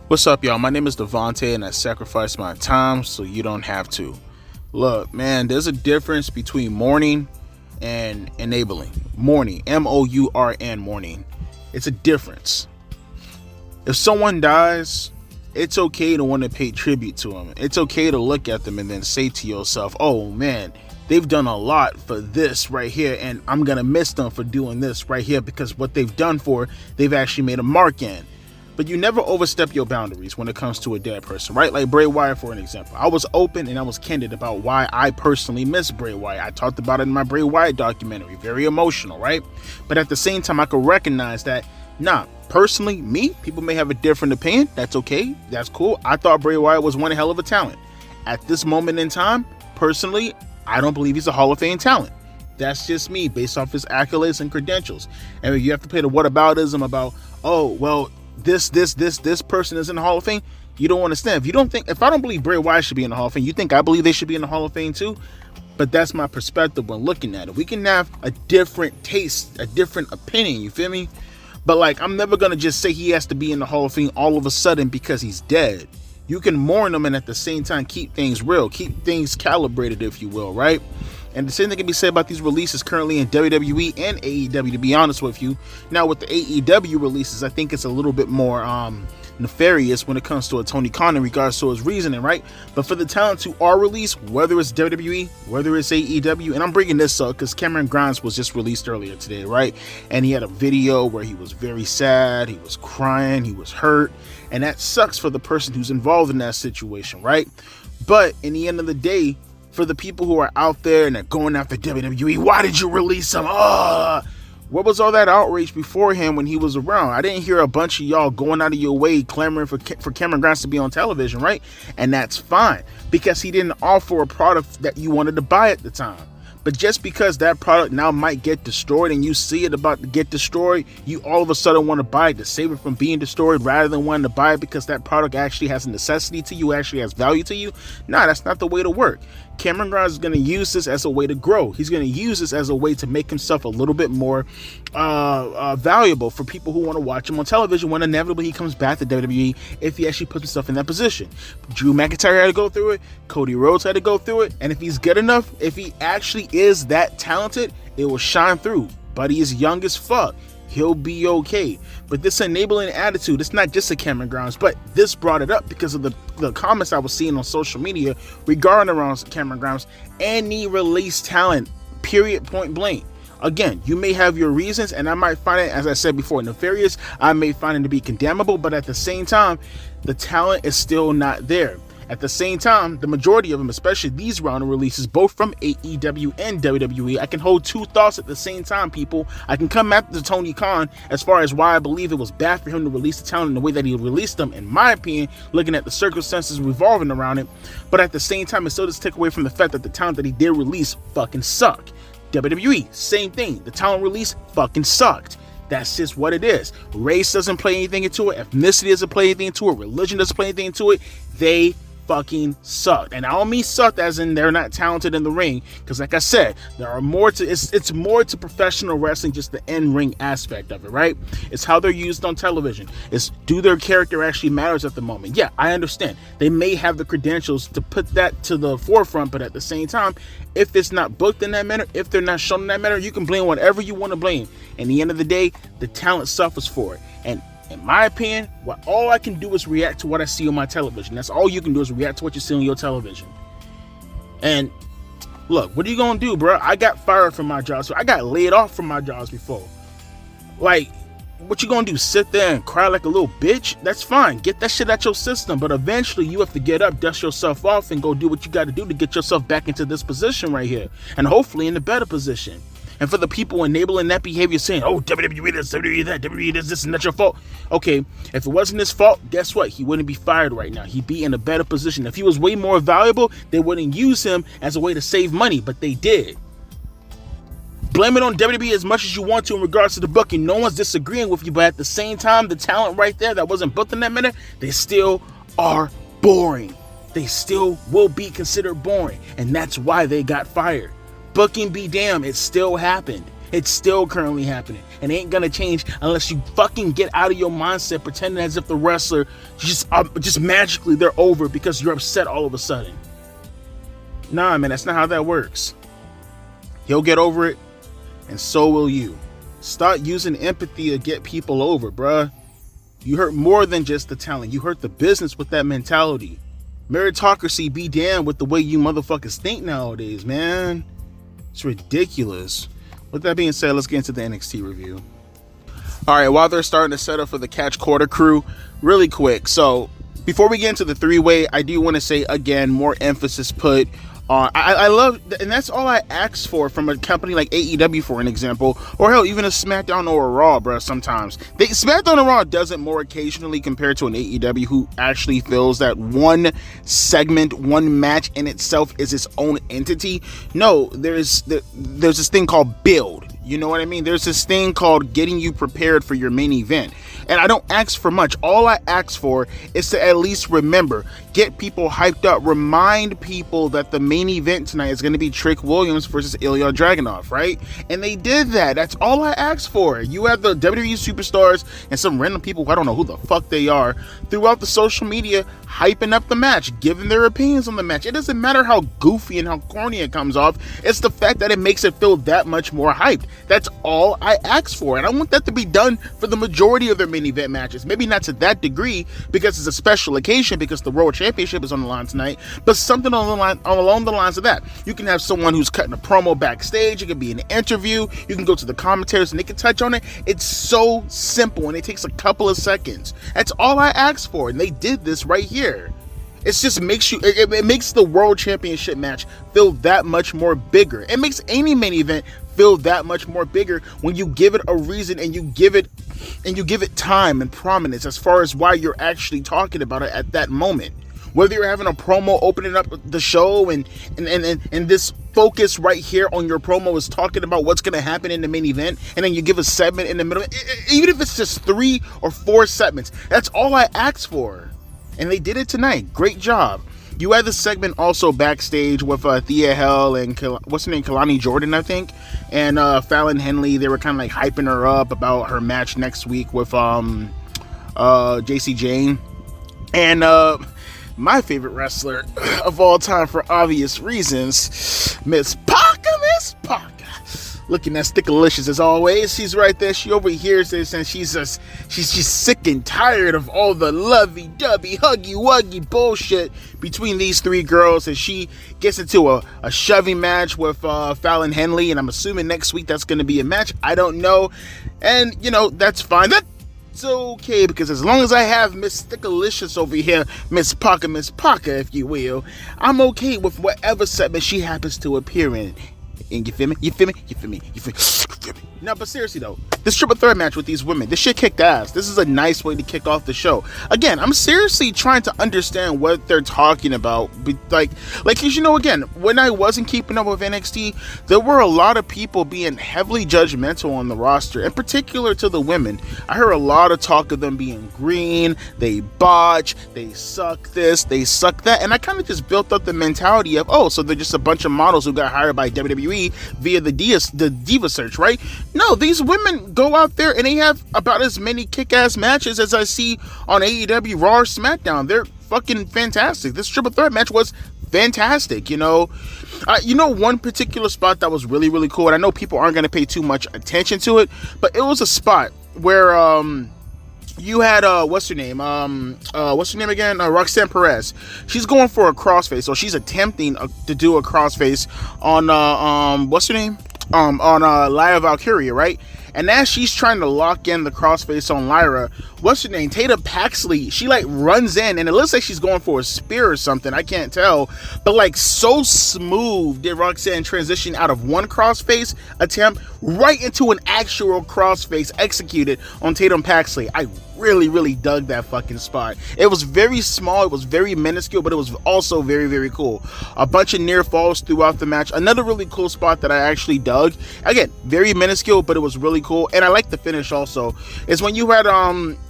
What's up, y'all? My name is Devontae, and I sacrifice my time so you don't have to. Look, man, there's a difference between mourning and enabling. Mourning, M-O-U-R-N, mourning. It's a difference. If someone dies, it's okay to want to pay tribute to them. It's okay to look at them and then say to yourself, oh man, they've done a lot for this right here, and I'm going to miss them for doing this right here because what they've done for, they've actually made a mark in. But you never overstep your boundaries when it comes to a dead person, right? Like Bray Wyatt, for an example. I was open and I was candid about why I personally miss Bray Wyatt. I talked about it in my Bray Wyatt documentary. Very emotional, right? But at the same time, I could recognize that, personally, people may have a different opinion. That's okay. That's cool. I thought Bray Wyatt was one hell of a talent. At this moment in time, personally, I don't believe he's a Hall of Fame talent. That's just me, based off his accolades and credentials. And you have to play the whataboutism about, oh, well, this person is in the Hall of Fame. You don't understand. If I don't believe Bray Wyatt should be in the Hall of Fame, you think I believe they should be in the Hall of Fame too? But that's my perspective when looking at it. We can have a different taste, a different opinion, you feel me? But like, I'm never going to just say he has to be in the Hall of Fame all of a sudden because he's dead. You can mourn him and at the same time keep things real, keep things calibrated, if you will, right? And the same thing can be said about these releases currently in WWE and AEW, to be honest with you. Now, with the AEW releases, I think it's a little bit more nefarious when it comes to a Tony Khan in regards to his reasoning, right? But for the talents who are released, whether it's WWE, whether it's AEW, and I'm bringing this up because Cameron Grimes was just released earlier today, right? And he had a video where he was very sad, he was crying, he was hurt, and that sucks for the person who's involved in that situation, right? But in the end of the day, for the people who are out there and are going after WWE, why did you release him? What was all that outrage beforehand when he was around? I didn't hear a bunch of y'all going out of your way clamoring for Cameron Grimes to be on television, right? And that's fine because he didn't offer a product that you wanted to buy at the time. But just because that product now might get destroyed and you see it about to get destroyed, you all of a sudden want to buy it to save it from being destroyed rather than wanting to buy it because that product actually has a necessity to you, actually has value to you. Nah, that's not the way to work. Cameron Grimes is going to use this as a way to grow. He's going to use this as a way to make himself a little bit more valuable for people who want to watch him on television when inevitably he comes back to WWE if he actually puts himself in that position. Drew McIntyre had to go through it. Cody Rhodes had to go through it. And if he's good enough, if he actually is that talented, it will shine through. But he is young as fuck. He'll be okay. But this enabling attitude, it's not just a Cameron Grimes, but this brought it up because of the comments I was seeing on social media regarding around Cameron Grimes. Any release talent, period, point blank. Again, you may have your reasons, and I might find it, as I said before, nefarious. I may find it to be condemnable, but at the same time, the talent is still not there. At the same time, the majority of them, especially these round of releases, both from AEW and WWE, I can hold two thoughts at the same time, people. I can come after Tony Khan as far as why I believe it was bad for him to release the talent in the way that he released them, in my opinion, looking at the circumstances revolving around it. But at the same time, it still doesn't take away from the fact that the talent that he did release fucking sucked. WWE, same thing. The talent release fucking sucked. That's just what it is. Race doesn't play anything into it. Ethnicity doesn't play anything into it. Religion doesn't play anything into it. They fucking sucked. And I don't mean sucked as in they're not talented in the ring, because like I said, there are more to it's more to professional wrestling, just the in-ring aspect of it, right? It's how they're used on television. It's do their character actually matters at the moment. Yeah, I understand. They may have the credentials to put that to the forefront, but at the same time, if it's not booked in that manner, if they're not shown in that manner, you can blame whatever you want to blame. In the end of the day, the talent suffers for it. And in my opinion, all I can do is react to what I see on my television. That's all you can do is react to what you see on your television. And look, what are you gonna do, bro? I got fired from my job, so I got laid off from my jobs before. Like, what you gonna do? Sit there and cry like a little bitch? That's fine. Get that shit out your system. But eventually, you have to get up, dust yourself off, and go do what you got to do to get yourself back into this position right here, and hopefully in a better position. And for the people enabling that behavior, saying, oh, WWE this, WWE that, WWE this, and that's your fault. Okay, if it wasn't his fault, guess what? He wouldn't be fired right now. He'd be in a better position. If he was way more valuable, they wouldn't use him as a way to save money, but they did. Blame it on WWE as much as you want to in regards to the booking. No one's disagreeing with you, but at the same time, the talent right there that wasn't booked in that minute, they still are boring. They still will be considered boring, and that's why they got fired. Booking be damned, it still happened. It's still currently happening, and it ain't gonna change unless you fucking get out of your mindset pretending as if the wrestler just magically they're over because you're upset all of a sudden. Nah, man, that's not how that works. He'll get over it, and so will you. Start using empathy to get people over, bruh. You hurt more than just the talent. You hurt the business with that mentality. Meritocracy be damned with the way you motherfuckers think nowadays, man. It's ridiculous. With that being said, let's get into the NXT review. Alright, while they're starting to set up for the Catch Quarter crew, really quick. So, before we get into the three-way, I do want to say, again, more emphasis put on... I love... And that's all I ask for from a company like AEW, for an example. Or hell, even a SmackDown or a Raw, bro, sometimes. SmackDown and Raw does it more occasionally compared to an AEW who actually feels that one segment, one match in itself is its own entity. No, there's this thing called build. You know what I mean? There's this thing called getting you prepared for your main event. And I don't ask for much. All I ask for is to at least remember, get people hyped up, remind people that the main event tonight is going to be Trick Williams versus Ilya Dragunov, right? And they did that. That's all I asked for. You have the WWE superstars and some random people who I don't know who the fuck they are throughout the social media hyping up the match, giving their opinions on the match. It doesn't matter how goofy and how corny it comes off. It's the fact that it makes it feel that much more hyped. That's all I ask for. And I want that to be done for the majority of their main event matches. Maybe not to that degree because it's a special occasion because the World Championship is on the line tonight, but something along the lines of that. You can have someone who's cutting a promo backstage. It could be an interview. You can go to the commentators and they can touch on it. It's so simple and it takes a couple of seconds. That's all I asked for, and they did this right here. It just makes it makes the World Championship match feel that much more bigger. It makes any main event feel that much more bigger when you give it a reason and you give it time and prominence as far as why you're actually talking about it at that moment. Whether you're having a promo opening up the show and this focus right here on your promo is talking about what's going to happen in the main event, and then you give a segment in the middle, even if it's just 3 or 4 segments, that's all I asked for. And they did it tonight. Great job. You had the segment also backstage with Thea Hell and what's her name, Kalani Jordan, I think, and Fallon Henley. They were kind of like hyping her up about her match next week with JC Jane. And my favorite wrestler of all time for obvious reasons, Miss Parker. Looking at Stickalicious as always. She's right there. She overhears this and she's sick and tired of all the lovey-dovey, huggy-wuggy bullshit between these 3 girls, and she gets into a shoving match with Fallon Henley, and I'm assuming next week that's going to be a match. I don't know. And, you know, that's fine. That's okay, because as long as I have Miss Stickalicious over here, Miss Parker, if you will, I'm okay with whatever segment she happens to appear in. And you feel me? No, but seriously though, this triple threat match with these women, this shit kicked ass. This is a nice way to kick off the show. Again, I'm seriously trying to understand what they're talking about. Like, cause you know, again, when I wasn't keeping up with NXT, there were a lot of people being heavily judgmental on the roster, in particular to the women. I heard a lot of talk of them being green, they botch, they suck this, they suck that, and I kind of just built up the mentality of, oh, so they're just a bunch of models who got hired by WWE via the Diva search, right? No, these women go out there and they have about as many kick-ass matches as I see on AEW, Raw, or SmackDown. They're fucking fantastic. This triple threat match was fantastic, you know. One particular spot that was really, really cool, and I know people aren't going to pay too much attention to it, but it was a spot where you had what's her name again, Roxanne Perez. She's going for a crossface, so she's attempting to do a crossface on what's her name, on Lyra Valkyria, right? And as she's trying to lock in the crossface on Lyra, what's her name, Tatum Paxley, she like runs in, and it looks like she's going for a spear or something, I can't tell, but like so smooth did Roxanne transition out of one crossface attempt right into an actual crossface executed on Tatum Paxley. I really dug that fucking spot. It was very small, it was very minuscule, but it was also very cool. A bunch of near falls throughout the match. Another really cool spot that I actually dug, again, very minuscule, but it was really cool, and I like the finish also, is when you had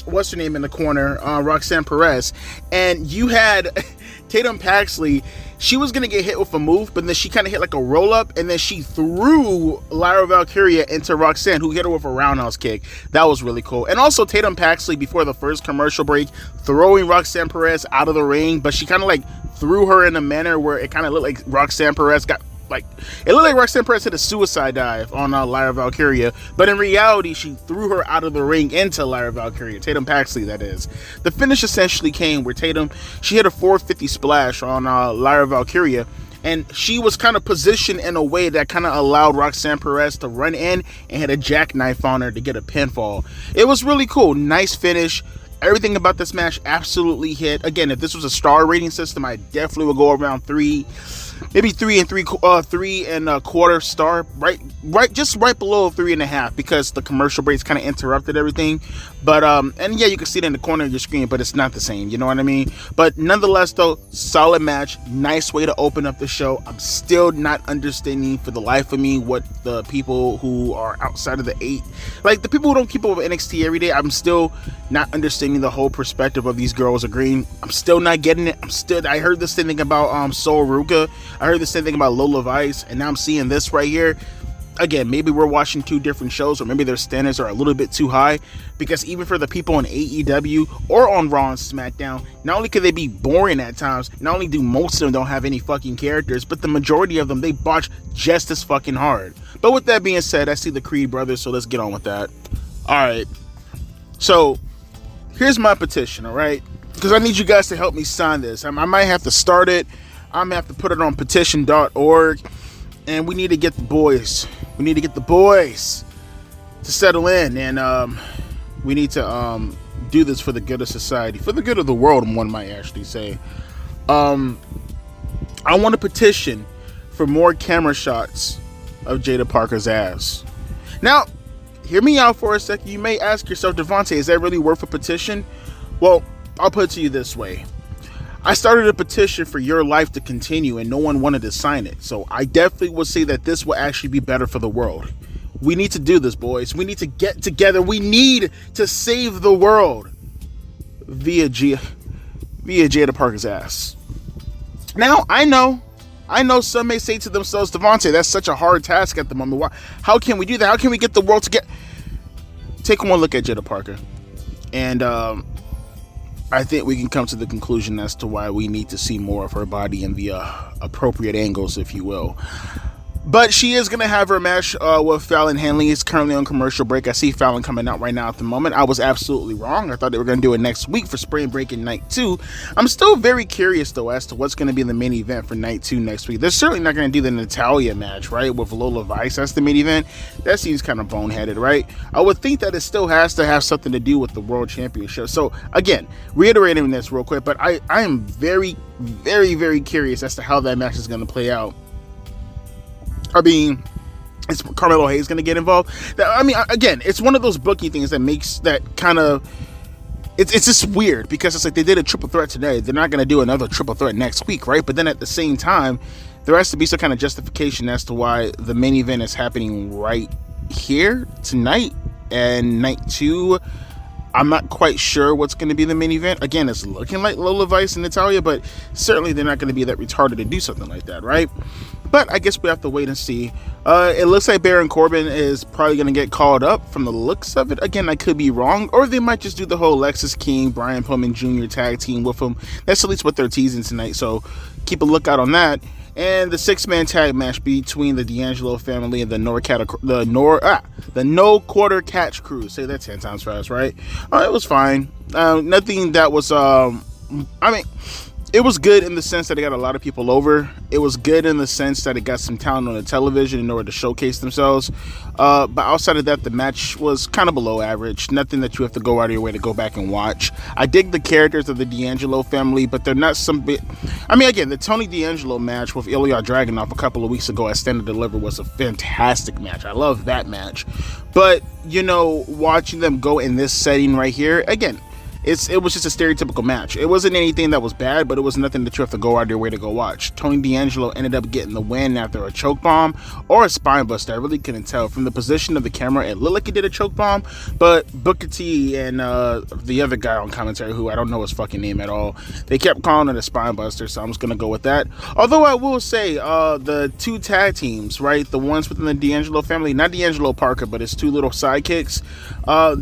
what's her name in the corner, Roxanne Perez, and you had Tatum Paxley, she was going to get hit with a move, but then she kind of hit like a roll-up, and then she threw Lyra Valkyria into Roxanne, who hit her with a roundhouse kick. That was really cool. And also Tatum Paxley, before the first commercial break, throwing Roxanne Perez out of the ring, but she kind of like threw her in a manner where it kind of looked like Roxanne Perez got it looked like Roxanne Perez hit a suicide dive on Lyra Valkyria, but in reality, she threw her out of the ring into Lyra Valkyria, Tatum Paxley, that is. The finish essentially came where she hit a 450 splash on Lyra Valkyria, and she was kind of positioned in a way that kind of allowed Roxanne Perez to run in and hit a jackknife on her to get a pinfall. It was really cool. Nice finish. Everything about this match absolutely hit. Again, if this was a star rating system, I definitely would go around 3, maybe 3.25 star, just right below 3.5, because the commercial breaks kind of interrupted everything. But and yeah, you can see it in the corner of your screen, but it's not the same, you know what I mean? But nonetheless, though, solid match, nice way to open up the show. I'm still not understanding for the life of me what the people who are outside of the 8, like the people who don't keep up with NXT every day, I'm still not understanding the whole perspective of these girls agreeing. I'm still not getting it. I heard the same thing about Sol Ruka. I heard the same thing about Lola Vice, and now I'm seeing this right here. Again, maybe we're watching 2 different shows, or maybe their standards are a little bit too high, because even for the people on AEW or on Raw and SmackDown, not only could they be boring at times, not only do most of them don't have any fucking characters, but the majority of them, they botch just as fucking hard. But with that being said, I see the Creed brothers, so let's get on with that. Alright, so here's my petition, alright? Because I need you guys to help me sign this. I might have to start it. I'm going to have to put it on petition.org. And we need to get the boys. We need to get the boys to settle in. And we need to do this for the good of society. For the good of the world, one might actually say. I want to petition for more camera shots of Jada Parker's ass. Now, hear me out for a second. You may ask yourself, Devontae, is that really worth a petition? Well, I'll put it to you this way. I started a petition for your life to continue, and no one wanted to sign it. So I definitely would say that this will actually be better for the world. We need to do this, boys. We need to get together. We need to save the world via Jada Parker's ass. Now, I know some may say to themselves, Devontae, that's such a hard task at the moment. How can we do that? How can we get the world to take one look at Jada Parker? And I think we can come to the conclusion as to why we need to see more of her body in the appropriate angles, if you will. But she is going to have her match with Fallon Henley. It's currently on commercial break. I see Fallon coming out right now at the moment. I was absolutely wrong. I thought they were going to do it next week for Spring Breakin' Night 2. I'm still very curious, though, as to what's going to be the main event for Night 2 next week. They're certainly not going to do the Natalya match, right, with Lola Vice as the main event. That seems kind of boneheaded, right? I would think that it still has to have something to do with the World Championship. So, again, reiterating this real quick, but I am very, very, very curious as to how that match is going to play out. I mean, is Carmelo Hayes going to get involved? I mean, again, it's one of those booking things that makes that kind of... It's just weird, because it's like they did a triple threat today. They're not going to do another triple threat next week, right? But then at the same time, there has to be some kind of justification as to why the main event is happening right here tonight. And Night 2, I'm not quite sure what's going to be the main event. Again, it's looking like Lola Vice and Natalya, but certainly they're not going to be that retarded to do something like that, right? But I guess we have to wait and see. It looks like Baron Corbin is probably going to get called up from the looks of it. Again, I could be wrong. Or they might just do the whole Lexus King, Brian Pillman Jr. tag team with him. That's at least what they're teasing tonight. So keep a lookout on that. And the 6-man tag match between the D'Angelo family and the No Quarter Catch Crew. Say that 10 times fast, right? It was fine. Nothing that was... it was good in the sense that it got a lot of people over. It was good in the sense that it got some talent on the television in order to showcase themselves. But outside of that, the match was kind of below average. Nothing that you have to go out of your way to go back and watch. I dig the characters of the D'Angelo family, but they're not some bit... I mean, again, the Tony D'Angelo match with Ilya Dragunov a couple of weeks ago at Stand and Deliver was a fantastic match. I love that match. But, you know, watching them go in this setting right here, again... it was just a stereotypical match. It wasn't anything that was bad, but it was nothing that you have to go out of your way to go watch. Tony D'Angelo ended up getting the win after a choke bomb or a spine buster. I really couldn't tell. From the position of the camera, it looked like he did a choke bomb, but Booker T and the other guy on commentary, who I don't know his fucking name at all, they kept calling it a spine buster, so I'm just going to go with that. Although I will say, the two tag teams, right, the ones within the D'Angelo family, not D'Angelo Parker, but his two little sidekicks,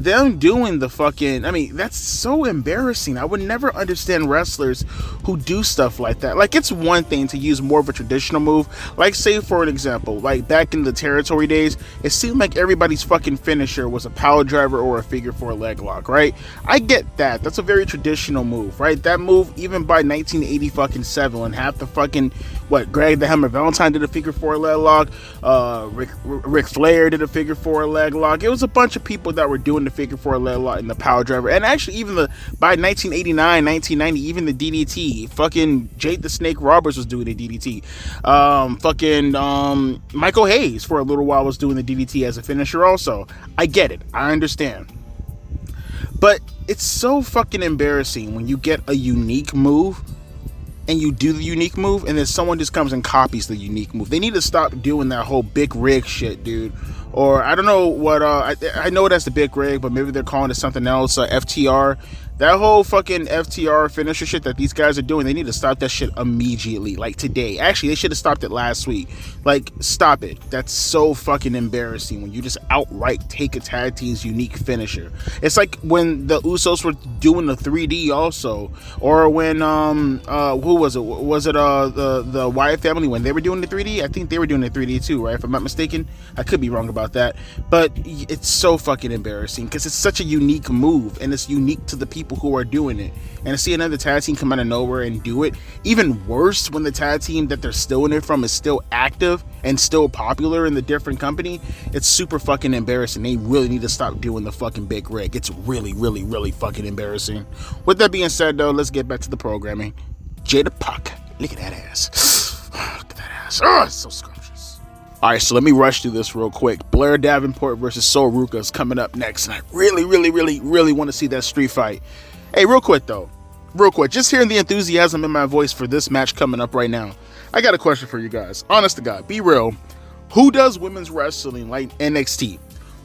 them doing the fucking, I mean, that's so embarrassing. I would never understand wrestlers who do stuff like that. Like, it's one thing to use more of a traditional move, like, say for an example, like back in the territory days, it seemed like everybody's fucking finisher was a power driver or a figure four leg lock, right? I get that. That's a very traditional move, right? That move, even by 1987, when half the fucking, Greg the Hammer Valentine did a figure four leg lock, Ric Flair did a figure four leg lock. It was a bunch of people that were doing the figure four leg lock and the power driver, and actually even by 1989, 1990, even the DDT, fucking Jake the Snake Roberts was doing the DDT. Michael Hayes for a little while was doing the DDT as a finisher also. I get it. I understand. But it's so fucking embarrassing when you get a unique move and you do the unique move and then someone just comes and copies the unique move. They need to stop doing that whole big rig shit, dude. Or I don't know what, I know that's the big rig, but maybe they're calling it something else, FTR. That whole fucking FTR finisher shit that these guys are doing, they need to stop that shit immediately, like today. Actually, they should have stopped it last week. Like, stop it. That's so fucking embarrassing when you just outright take a tag team's unique finisher. It's like when the Usos were doing the 3D also, or when, who was it? Was it the Wyatt family when they were doing the 3D? I think they were doing the 3D too, right? If I'm not mistaken. I could be wrong about that. But it's so fucking embarrassing because it's such a unique move and it's unique to the people who are doing it, and to see another tag team come out of nowhere and do it, even worse when the tag team that they're still in it from is still active and still popular in the different company, it's super fucking embarrassing. They really need to stop doing the fucking big rig. It's really, really, really fucking embarrassing. With that being said, though, let's get back to the programming. Jada Puck, look at that ass. Look at that ass. Oh, it's so scrumptious. Alright, so let me rush through this real quick. Blair Davenport versus Sol Ruca is coming up next, and I really, really, really, really want to see that street fight. Hey, real quick, just hearing the enthusiasm in my voice for this match coming up right now, I got a question for you guys. Honest to God, be real. Who does women's wrestling like NXT?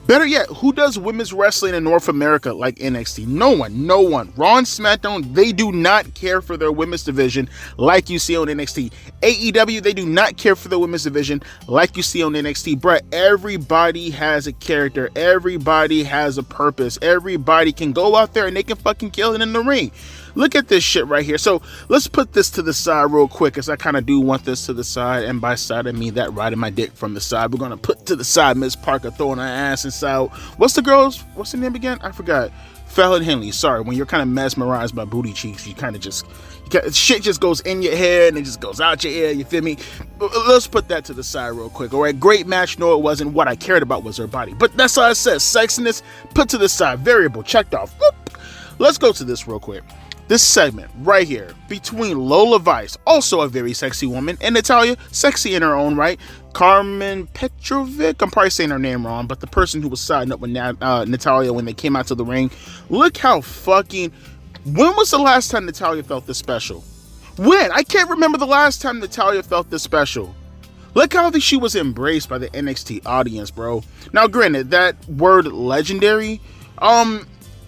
Better yet, who does women's wrestling in North America like NXT? No one. Raw and SmackDown, they do not care for their women's division like you see on NXT. AEW, they do not care for the women's division like you see on NXT. Bruh, everybody has a character. Everybody has a purpose. Everybody can go out there and they can fucking kill it in the ring. Look at this shit right here. So let's put this to the side real quick, because I kind of do want this to the side, and by side I mean that riding my dick from the side. We're gonna put to the side Miss Parker throwing her ass inside. What's the name again? I forgot. Fallon Henley. Sorry, when you're kind of mesmerized by booty cheeks, you kind of just shit just goes in your head and it just goes out your ear. You feel me? Let's put that to the side real quick. All right, great match. No, it wasn't. What I cared about was her body. But that's all I said. Sexiness put to the side. Variable checked off. Whoop. Let's go to this real quick. This segment right here between Lola Vice, also a very sexy woman, and Natalia, sexy in her own right. Carmen Petrovic, I'm probably saying her name wrong, but the person who was siding up with Natalia when they came out to the ring. Look how fucking... When was the last time Natalia felt this special? When? I can't remember the last time Natalia felt this special. Look how she was embraced by the NXT audience, bro. Now, granted, that word legendary,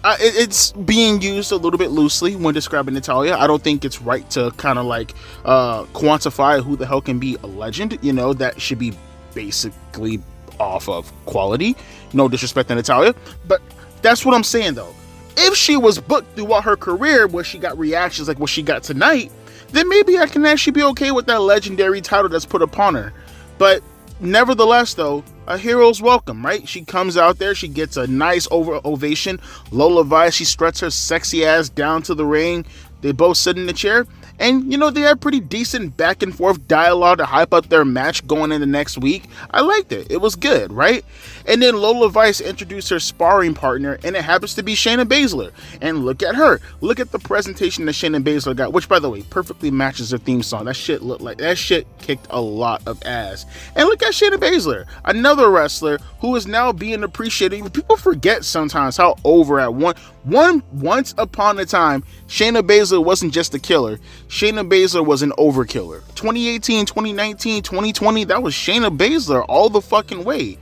it's being used a little bit loosely when describing Natalia. I don't think it's right to kind of like quantify who the hell can be a legend. You know, that should be basically off of quality. No disrespect to Natalia, but that's what I'm saying though. If she was booked throughout her career where she got reactions like what she got tonight, then maybe I can actually be okay with that legendary title that's put upon her. But nevertheless though, a hero's welcome, right? She comes out there, she gets a nice ovation. Lola Vice, she struts her sexy ass down to the ring. They both sit in the chair, And, you know, they had pretty decent back and forth dialogue to hype up their match going into next week. I liked it. It was good, right? And then Lola Vice introduced her sparring partner, and it happens to be Shayna Baszler. And look at her. Look at the presentation that Shayna Baszler got, which, by the way, perfectly matches her theme song. That shit kicked a lot of ass. And look at Shayna Baszler, another wrestler who is now being appreciated. People forget sometimes how over at once upon a time, Shayna Baszler wasn't just a killer. Shayna Baszler was an overkiller. 2018, 2019, 2020, that was Shayna Baszler all the fucking way.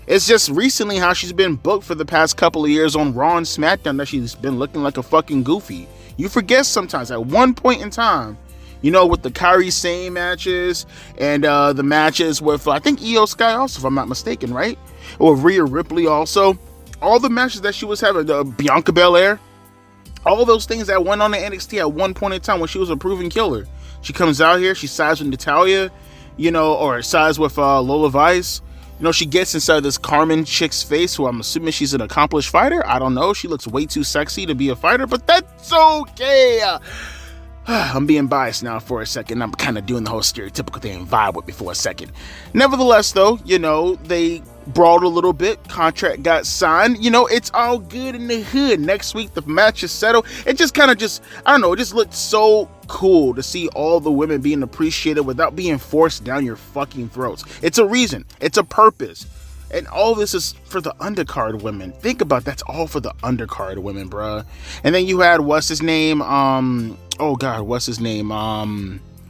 It's just recently how she's been booked for the past couple of years on Raw and SmackDown that she's been looking like a fucking goofy. You forget sometimes at one point in time, you know, with the Kairi Sane matches and the matches with, I think, Io Sky also, if I'm not mistaken, right? Or Rhea Ripley also. All the matches that she was having, Bianca Belair, all those things that went on in NXT at one point in time when she was a proven killer. She comes out here, she sides with Natalya, you know, or sides with Lola Vice. You know, she gets inside this Carmen chick's face, who I'm assuming she's an accomplished fighter. I don't know. She looks way too sexy to be a fighter, but that's okay. I'm being biased now for a second. I'm kind of doing the whole stereotypical thing and vibe with me for a second. Nevertheless, though, you know, they brawled a little bit. Contract got signed. You know, it's all good in the hood. Next week, the match is settled. It just kind of I don't know, it just looked so cool to see all the women being appreciated without being forced down your fucking throats. It's a reason. It's a purpose. And all this is for the undercard women. Think about that's all for the undercard women, bruh. And then you had, what's his name?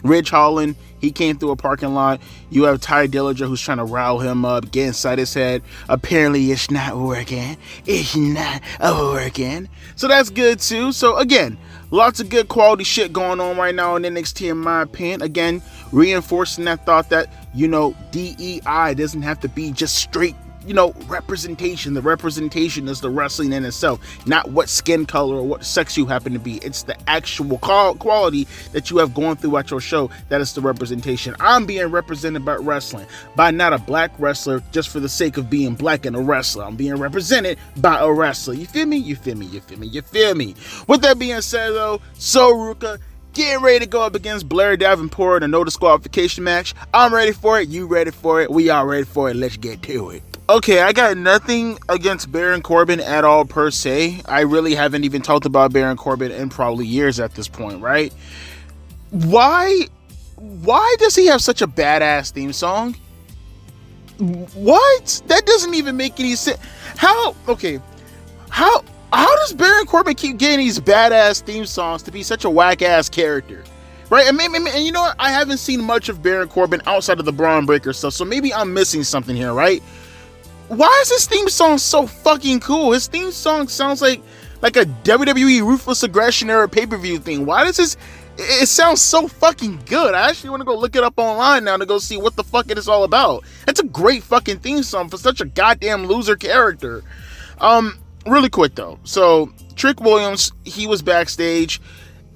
Ridge Holland. He came through a parking lot. You have Ty Dillinger, who's trying to rile him up, get inside his head. Apparently it's not working. It's not working. So that's good too. So again, lots of good quality shit going on right now in NXT, in my opinion. Again, reinforcing that thought that, you know, DEI doesn't have to be just straight, you know, representation. The representation is the wrestling in itself, not what skin color or what sex you happen to be. It's the actual quality that you have going throughout your show that is the representation. I'm being represented by wrestling, by not a black wrestler just for the sake of being black and a wrestler. I'm being represented by a wrestler. You feel me? You feel me? You feel me? You feel me? With that being said, though, So Ruka getting ready to go up against Blair Davenport in a no disqualification match. I'm ready for it. You ready for it? We all ready for it. Let's get to it. Okay, I got nothing against Baron Corbin at all per se. I really haven't even talked about Baron Corbin in probably years at this point, right? Why does he have such a badass theme song? What? That doesn't even make any sense. How does Baron Corbin keep getting these badass theme songs to be such a whack-ass character? Right? And you know what? I haven't seen much of Baron Corbin outside of the Braun Breaker stuff, so maybe I'm missing something here, right? Why is his theme song so fucking cool? His theme song sounds like a WWE Ruthless Aggression era pay-per-view thing. Why does it sounds so fucking good. I actually want to go look it up online now to go see what the fuck it is all about. It's a great fucking theme song for such a goddamn loser character. Really quick though. So Trick Williams, he was backstage.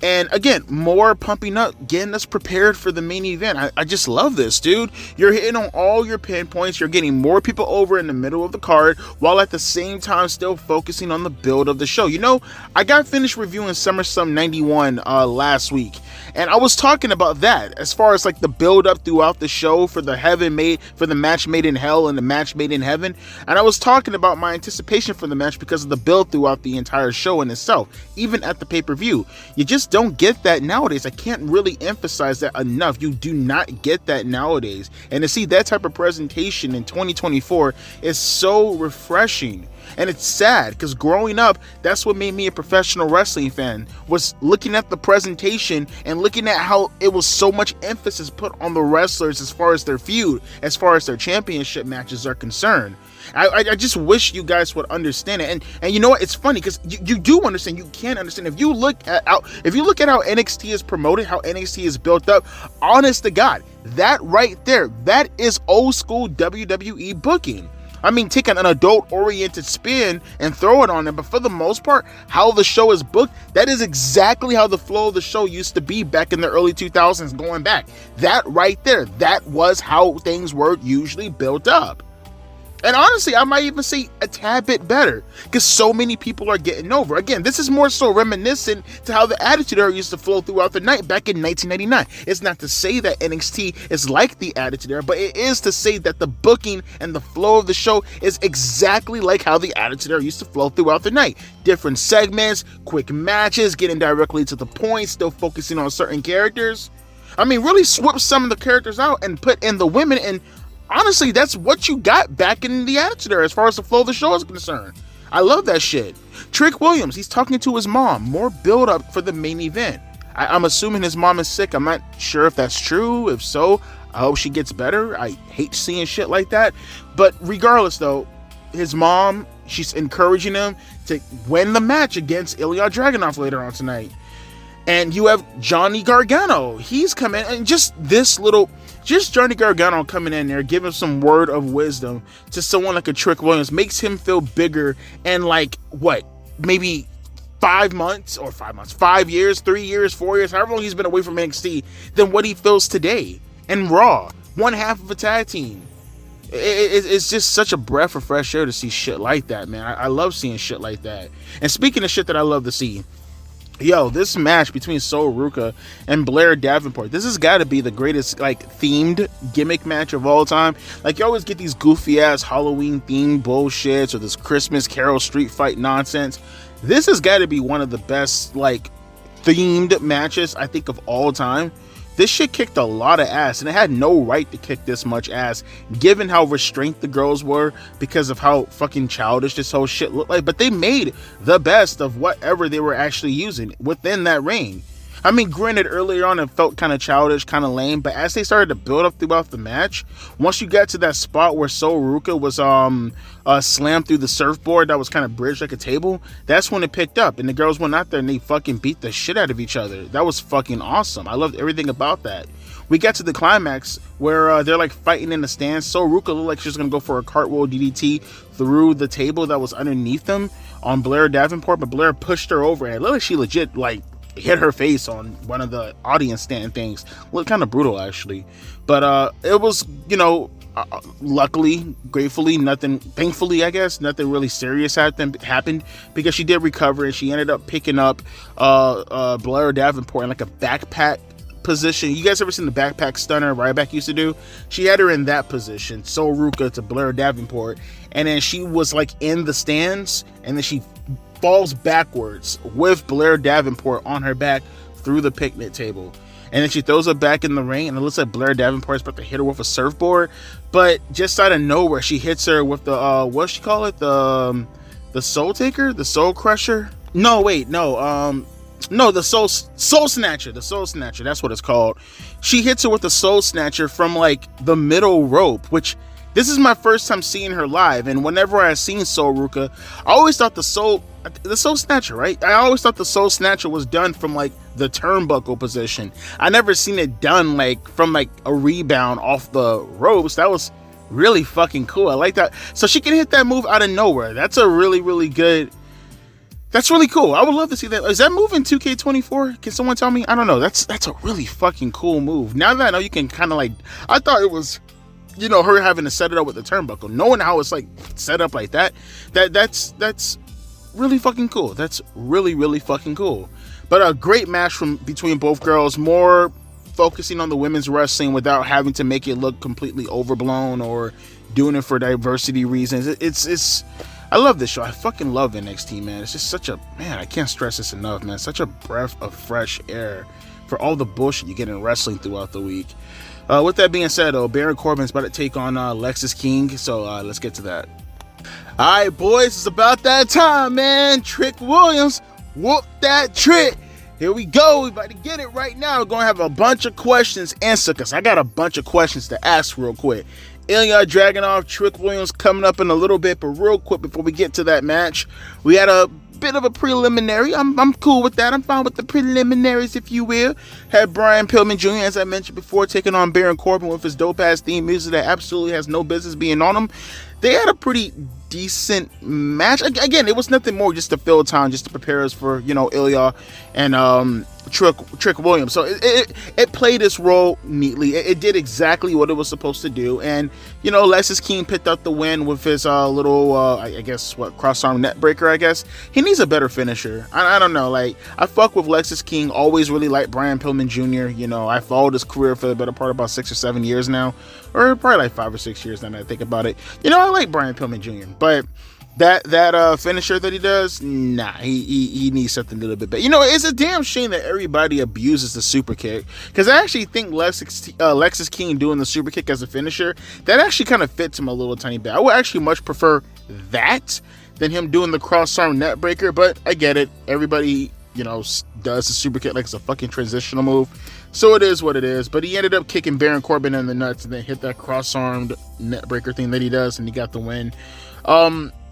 And again, more pumping up, getting us prepared for the main event. I just love this, dude. You're hitting on all your pinpoints. You're getting more people over in the middle of the card, while at the same time still focusing on the build of the show. You know, I got finished reviewing SummerSlam 91 last week, and I was talking about that as far as like the build up throughout the show for the match made in hell and the match made in heaven. And I was talking about my anticipation for the match because of the build throughout the entire show in itself, even at the pay-per-view. You just don't get that nowadays. I can't really emphasize that enough. You do not get that nowadays. And to see that type of presentation in 2024 is so refreshing. And it's sad because growing up, that's what made me a professional wrestling fan, was looking at the presentation and looking at how it was so much emphasis put on the wrestlers as far as their feud, as far as their championship matches are concerned. I just wish you guys would understand it. And you know what? It's funny because you do understand. You can understand. If you look at how NXT is promoted, how NXT is built up, honest to God, that right there, that is old school WWE booking. I mean, take an adult-oriented spin and throw it on them, but for the most part, how the show is booked, that is exactly how the flow of the show used to be back in the early 2000s going back. That right there, that was how things were usually built up. And honestly, I might even say a tad bit better, because so many people are getting over. Again, this is more so reminiscent to how the Attitude Era used to flow throughout the night back in 1999. It's not to say that NXT is like the Attitude Era, but it is to say that the booking and the flow of the show is exactly like how the Attitude Era used to flow throughout the night. Different segments, quick matches, getting directly to the point, still focusing on certain characters. I mean, really switch some of the characters out and put in the women, and honestly, that's what you got back in the Attitude Era as far as the flow of the show is concerned. I love that shit. Trick Williams, he's talking to his mom. More build up for the main event. I'm assuming his mom is sick. I'm not sure if that's true. If so, I hope she gets better. I hate seeing shit like that. But regardless though, his mom, she's encouraging him to win the match against Ilya Dragunov later on tonight. And you have Johnny Gargano. He's coming, and just Johnny Gargano coming in there, giving some word of wisdom to someone like a Trick Williams makes him feel bigger. And like, what, maybe 5 months, 5 years, 3 years, 4 years, however long he's been away from NXT, than what he feels today. And Raw, one half of a tag team. It's just such a breath of fresh air to see shit like that, man. I love seeing shit like that. And speaking of shit that I love to see, yo, this match between Sol Ruca and Blair Davenport, this has got to be the greatest, like, themed gimmick match of all time. Like, you always get these goofy ass Halloween themed bullshits or this Christmas Carol street fight nonsense. This has got to be one of the best, like, themed matches I think of all time. This shit kicked a lot of ass, and it had no right to kick this much ass, given how restrained the girls were because of how fucking childish this whole shit looked like. But they made the best of whatever they were actually using within that ring. I mean, granted, earlier on it felt kind of childish, kind of lame, but as they started to build up throughout the match, once you got to that spot where Sol Ruca was slammed through the surfboard that was kind of bridged like a table, that's when it picked up, and the girls went out there and they fucking beat the shit out of each other. That was fucking awesome. I loved everything about that. We got to the climax where they're like fighting in the stands. Sol Ruca looked like she was gonna go for a cartwheel DDT through the table that was underneath them on Blair Davenport, but Blair pushed her over, and it looked like she legit like hit her face on one of the audience stand things. Looked kind of brutal actually, but it was, you know, luckily, gratefully, thankfully I guess, nothing really serious happened, because she did recover and she ended up picking up Blair Davenport in like a backpack position. You guys ever seen the backpack stunner Ryback used to do? She had her in that position, Sol Ruca to Blair Davenport, and then she was like in the stands, and then she falls backwards with Blair Davenport on her back through the picnic table, and then she throws her back in the ring, and it looks like Blair Davenport is about to hit her with a surfboard, but just out of nowhere she hits her with the what she call it, the soul taker, the soul crusher. No, wait, no, the soul snatcher, that's what it's called. She hits her with the soul snatcher from like the middle rope, which this is my first time seeing her live, and whenever I seen Sol Ruca, I always thought the soul snatcher, right? I always thought the soul snatcher was done from like the turnbuckle position. I never seen it done like from like a rebound off the ropes. That was really fucking cool. I like that. So she can hit that move out of nowhere. That's a really, really good. That's really cool. I would love to see that. Is that move in 2K24? Can someone tell me? I don't know. That's a really fucking cool move. Now that I know, you can kind of like, I thought it was, you know, her having to set it up with the turnbuckle. Knowing how it's like set up like that, that's really fucking cool. That's really, really fucking cool. But a great match between both girls, more focusing on the women's wrestling without having to make it look completely overblown or doing it for diversity reasons. It's I love this show. I fucking love NXT, man. It's just such a, man, I can't stress this enough, man. Such a breath of fresh air for all the bullshit you get in wrestling throughout the week. With that being said, though, Baron Corbin's about to take on Lexis King, so let's get to that. All right, boys, it's about that time, man. Trick Williams, whoop that trick. Here we go. We about to get it right now. We're going to have a bunch of questions answered, because I got a bunch of questions to ask real quick. Ilya Dragunov, Trick Williams coming up in a little bit, but real quick before we get to that match, we had a bit of a preliminary. I'm cool with that. I'm fine with the preliminaries, if you will. Had Brian Pillman Jr., as I mentioned before, taking on Baron Corbin with his dope-ass theme music that absolutely has no business being on him. They had a pretty decent match. Again, it was nothing more, just to fill time, just to prepare us for, you know, Ilya and Trick Williams. So it played its role neatly. It did exactly what it was supposed to do. And, you know, Lexis King picked up the win with his little, I guess, cross-arm net breaker, I guess. He needs a better finisher. I don't know. Like, I fuck with Lexis King. Always really liked Brian Pillman Jr. You know, I followed his career for the better part of about 6 or 7 years now. Or probably like 5 or 6 years now that I think about it. You know, I like Brian Pillman Jr. But that finisher that he does, nah, he needs something a little bit better. You know, it's a damn shame that everybody abuses the super kick, because I actually think Lexis King doing the super kick as a finisher, that actually kind of fits him a little tiny bit. I would actually much prefer that than him doing the cross arm net breaker, but I get it. Everybody, you know, does the super kick like it's a fucking transitional move, so it is what it is. But he ended up kicking Baron Corbin in the nuts and then hit that cross armed net breaker thing that he does, and he got the win.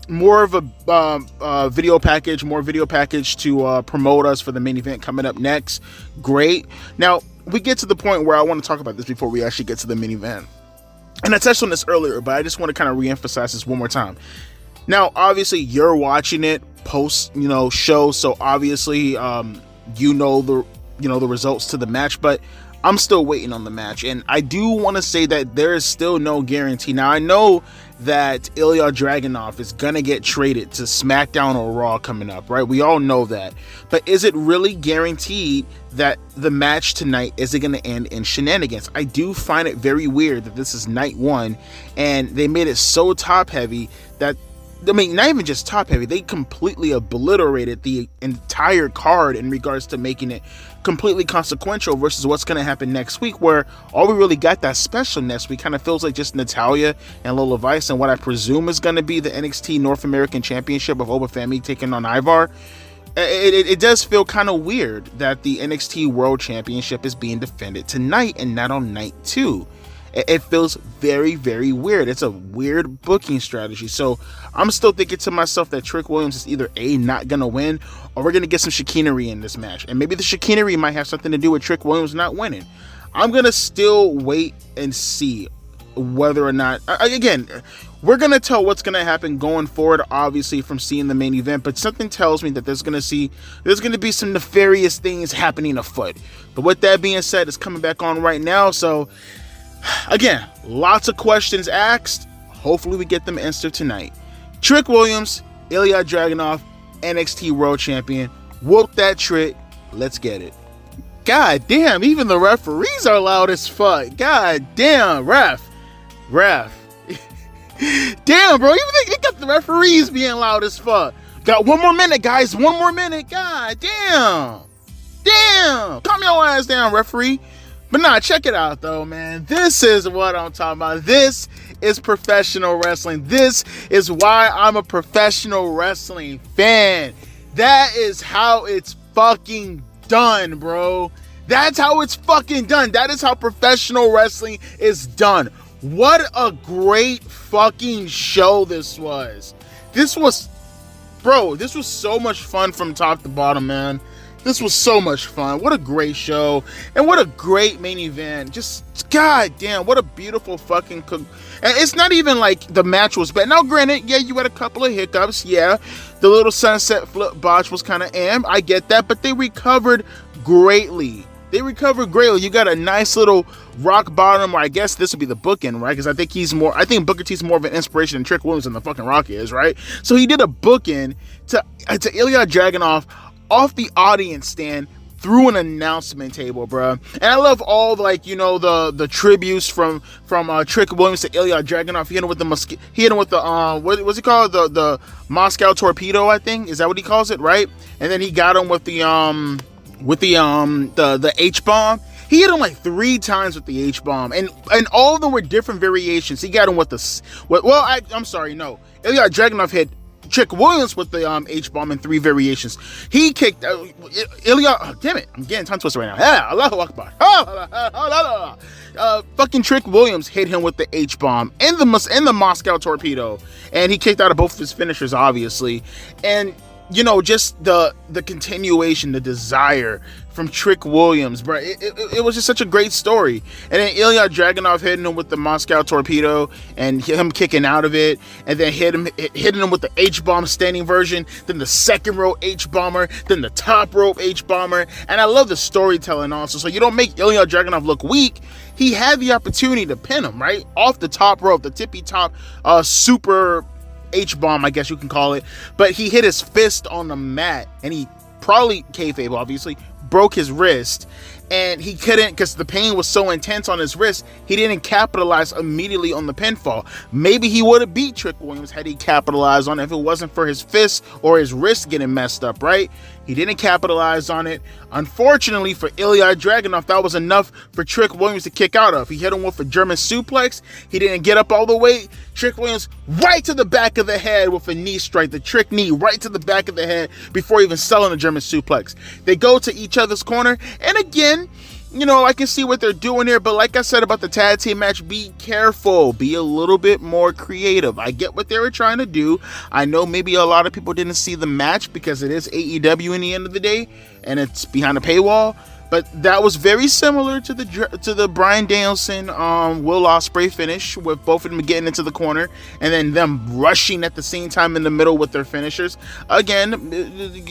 More of a video package to promote us for the main event coming up next. Great. Now, we get to the point where I want to talk about this before we actually get to the main event. And I touched on this earlier, but I just want to kind of reemphasize this one more time. Now, obviously, you're watching it post, you know, show, so obviously, you know the results to the match, but I'm still waiting on the match, and I do want to say that there is still no guarantee. Now, I know that Ilya Dragunov is gonna get traded to SmackDown or Raw coming up, right? We all know that, but is it really guaranteed that the match tonight isn't gonna end in shenanigans? I do find it very weird that this is night one, and they made it so top heavy that, I mean, not even just top heavy, they completely obliterated the entire card in regards to making it completely consequential versus what's going to happen next week, where all we really got that special next week kind of feels like just Natalya and Lola Vice and what I presume is going to be the NXT North American Championship of Oba Femi taking on Ivar. It does feel kind of weird that the NXT World Championship is being defended tonight and not on night 2. It feels very, very weird. It's a weird booking strategy. So I'm still thinking to myself that Trick Williams is either A, not going to win, or we're going to get some chicanery in this match. And maybe the chicanery might have something to do with Trick Williams not winning. I'm going to still wait and see whether or not, again, we're going to tell what's going to happen going forward, obviously, from seeing the main event, but something tells me that there's going to be some nefarious things happening afoot. But with that being said, it's coming back on right now, so again, lots of questions asked. Hopefully we get them answered tonight. Trick Williams, Ilya Dragunov, NXT World Champion. Whoop that trick. Let's get it. God damn, even the referees are loud as fuck. God damn, ref. Damn, bro, even they got the referees being loud as fuck. Got one more minute, guys. One more minute. God damn. Calm your ass down, referee. But nah, check it out though, man. This is what I'm talking about. This is professional wrestling. This is why I'm a professional wrestling fan. That is how it's fucking done, bro. That's how it's fucking done. That is how professional wrestling is done. What a great fucking show this was. This was so much fun from top to bottom, man. This was so much fun. What a great show. And what a great main event. Just, goddamn, what a beautiful fucking And it's not even like the match was bad. Now, granted, yeah, you had a couple of hiccups. Yeah, the little sunset flip botch was kind of I get that. But they recovered greatly. You got a nice little rock bottom, where I guess this would be the bookend, right? Because I think Booker T's more of an inspiration than Trick Williams than the fucking Rock is, right? So he did a bookend to Ilya Dragunov off the audience stand through an announcement table, bro. And I love all the tributes from Trick Williams to Ilya Dragunov. He hit him with the what's it called, the Moscow torpedo, I think, is that what he calls it, right? And then he got him with the H-bomb. He hit him like 3 times with the H-bomb, and all of them were different variations. He got him with I'm sorry, no, Ilya Dragunov hit Trick Williams with the H-bomb in 3 variations. He kicked Ilya. Oh, damn it, I'm getting tongue twisted right now. Yeah, Allahu Akbar. Fucking Trick Williams hit him with the H-bomb and the Moscow torpedo, and he kicked out of both of his finishers, obviously. And just the continuation, the desire from Trick Williams, bro. It was just such a great story. And then Ilya Dragunov hitting him with the Moscow torpedo and him kicking out of it, and then hitting him with the H-bomb standing version, then the second row H-bomber, then the top rope H-bomber. And I love the storytelling also. So you don't make Ilya Dragunov look weak. He had the opportunity to pin him, right? Off the top rope, the tippy top super H-bomb, I guess you can call it. But he hit his fist on the mat, and he probably, kayfabe obviously, broke his wrist, and he couldn't, because the pain was so intense on his wrist, he didn't capitalize immediately on the pinfall. Maybe he would have beat Trick Williams had he capitalized on it if it wasn't for his fist or his wrist getting messed up, right? He didn't capitalize on it. Unfortunately for Ilya Dragunov, that was enough for Trick Williams to kick out of. He hit him with a German suplex. He didn't get up all the way. Trick Williams right to the back of the head with a knee strike, the trick knee right to the back of the head before even selling the German suplex. They go to each other's corner, and again, I can see what they're doing here, but like I said about the tag team match, be careful. Be a little bit more creative. I get what they were trying to do. I know maybe a lot of people didn't see the match because it is AEW in the end of the day, and it's behind a paywall. But that was very similar to the Bryan Danielson Will Ospreay finish, with both of them getting into the corner and then them rushing at the same time in the middle with their finishers. Again,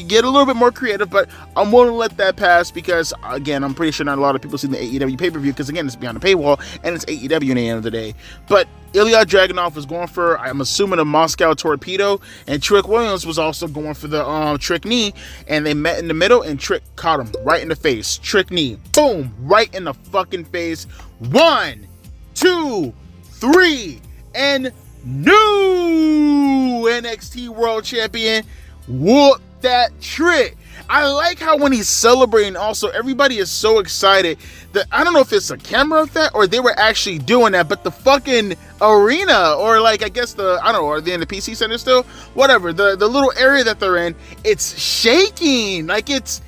get a little bit more creative, but I'm willing to let that pass because, again, I'm pretty sure not a lot of people seen the AEW pay-per-view because, again, it's behind the paywall and it's AEW in the end of the day. But Ilya Dragunov was going for, I'm assuming, a Moscow torpedo, and Trick Williams was also going for the trick knee, and they met in the middle, and Trick caught him right in the face. Trick knee, boom, right in the fucking face. 1, 2, 3, and new NXT World Champion. Whoop that Trick. I like how when he's celebrating also, everybody is so excited that I don't know if it's a camera effect or they were actually doing that, but the fucking arena, or like, I guess I don't know, are they in the PC Center still? Whatever, the little area that they're in, it's shaking. Like it's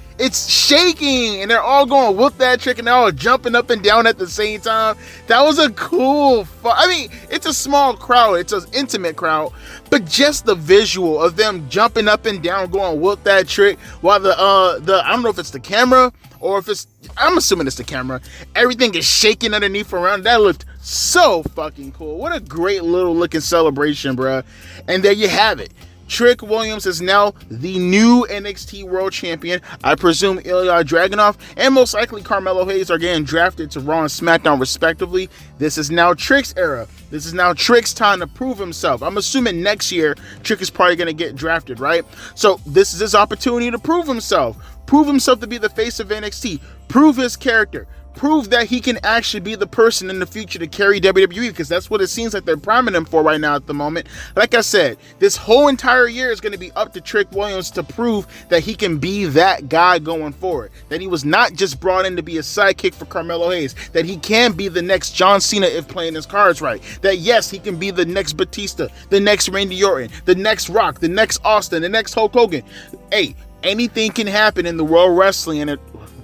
shaking, and they're all going whoop that Trick, and they're all jumping up and down at the same time. That was a cool I mean, it's a small crowd, it's an intimate crowd, but just the visual of them jumping up and down going whoop that Trick while the I don't know if it's the camera or if it's, I'm assuming it's the camera, everything is shaking underneath around. That looked so fucking cool. What a great little looking celebration, bruh. And there you have it. Trick Williams is now the new NXT World Champion. I presume Ilya Dragunov and most likely Carmelo Hayes are getting drafted to Raw and SmackDown respectively. This is now Trick's era. This is now Trick's time to prove himself. I'm assuming next year Trick is probably going to get drafted, right? So this is his opportunity to prove himself. Prove himself to be the face of NXT. Prove his character. Prove that he can actually be the person in the future to carry WWE, because that's what it seems like they're priming him for right now at the moment. Like I said, this whole entire year is going to be up to Trick Williams to prove that he can be that guy going forward. That he was not just brought in to be a sidekick for Carmelo Hayes. That he can be the next John Cena if playing his cards right. That yes, he can be the next Batista, the next Randy Orton, the next Rock, the next Austin, the next Hulk Hogan. Hey, anything can happen in the World Wrestling, and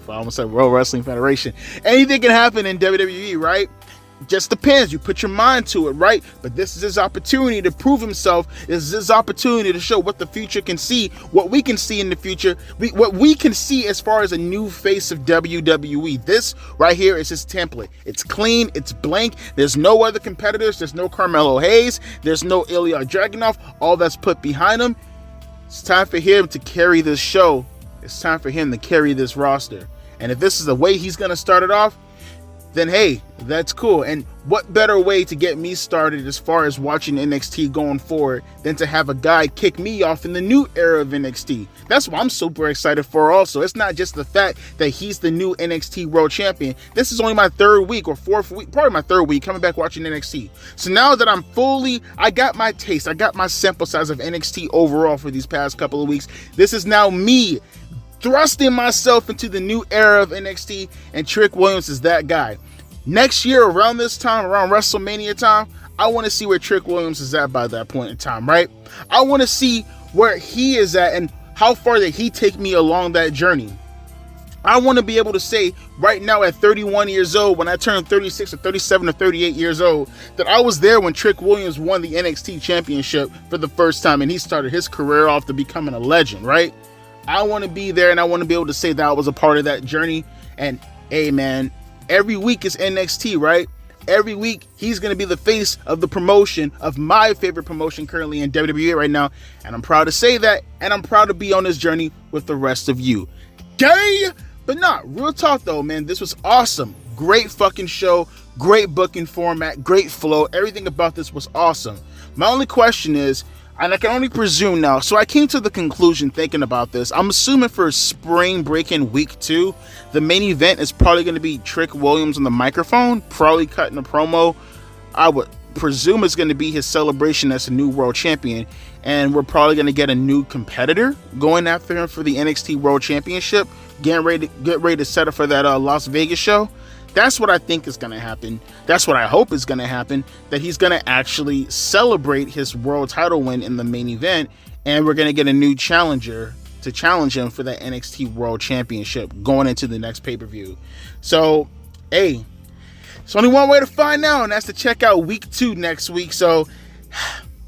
I almost said World Wrestling Federation. Anything can happen in WWE, right? Just depends. You put your mind to it, right? But this is his opportunity to prove himself. This is his opportunity to show what the future can see, what we can see in the future, what we can see as far as a new face of WWE. This right here is his template. It's clean. It's blank. There's no other competitors. There's no Carmelo Hayes. There's no Ilya Dragunov. All that's put behind him. It's time for him to carry this show. It's time for him to carry this roster. And if this is the way he's going to start it off, then hey, that's cool. And what better way to get me started as far as watching NXT going forward than to have a guy kick me off in the new era of NXT? That's what I'm super excited for also. It's not just the fact that he's the new NXT World Champion. This is only my third week or fourth week, probably my third week coming back watching NXT. So now that I got my taste, I got my sample size of NXT overall for these past couple of weeks. This is now me thrusting myself into the new era of NXT, and Trick Williams is that guy. Next year, around this time, around WrestleMania time, I want to see where Trick Williams is at by that point in time, right? I want to see where he is at and how far did he take me along that journey. I want to be able to say right now at 31 years old, when I turn 36 or 37 or 38 years old, that I was there when Trick Williams won the NXT championship for the first time and he started his career off to becoming a legend, right? I want to be there and I want to be able to say that I was a part of that journey. And hey man, every week is NXT, right? Every week he's going to be the face of the promotion, of my favorite promotion currently in WWE right now. And I'm proud to say that, and I'm proud to be on this journey with the rest of you. Gay! But not real talk though, man. This was awesome. Great fucking show. Great booking format. Great flow. Everything about this was awesome. My only question is, and I can only presume now, so I came to the conclusion thinking about this. I'm assuming for Spring Breakin week 2, the main event is probably going to be Trick Williams on the microphone, probably cutting a promo. I would presume it's going to be his celebration as a new world champion, and we're probably going to get a new competitor going after him for the NXT World Championship, get ready to set up for that Las Vegas show. That's what I think is going to happen. That's what I hope is going to happen, that he's going to actually celebrate his world title win in the main event, and we're going to get a new challenger to challenge him for that NXT World Championship going into the next pay-per-view. So, hey, there's only one way to find out, and that's to check out week 2 next week. So,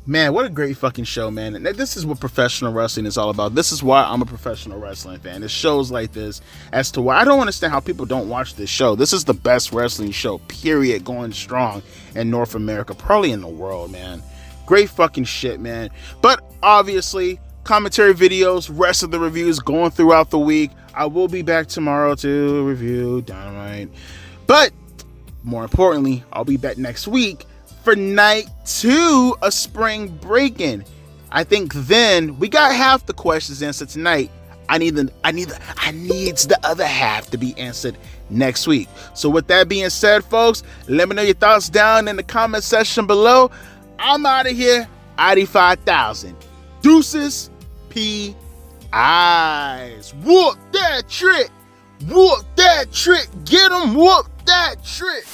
man, what a great fucking show, man. And this is what professional wrestling is all about. This is why I'm a professional wrestling fan. It's shows like this as to why I don't understand how people don't watch this show. This is the best wrestling show, period, going strong in North America, probably in the world, man. Great fucking shit, man. But obviously, commentary videos, rest of the reviews going throughout the week. I will be back tomorrow to review Dynamite. But more importantly, I'll be back next week for night 2 of Spring Breakin. I think then we got half the questions answered tonight. I need the other half to be answered next week. So with that being said, folks, let me know your thoughts down in the comment section below. I'm out of here. 85,000. Deuces. P.I.s. Whoop that trick. Whoop that trick. Get 'em. Whoop that trick.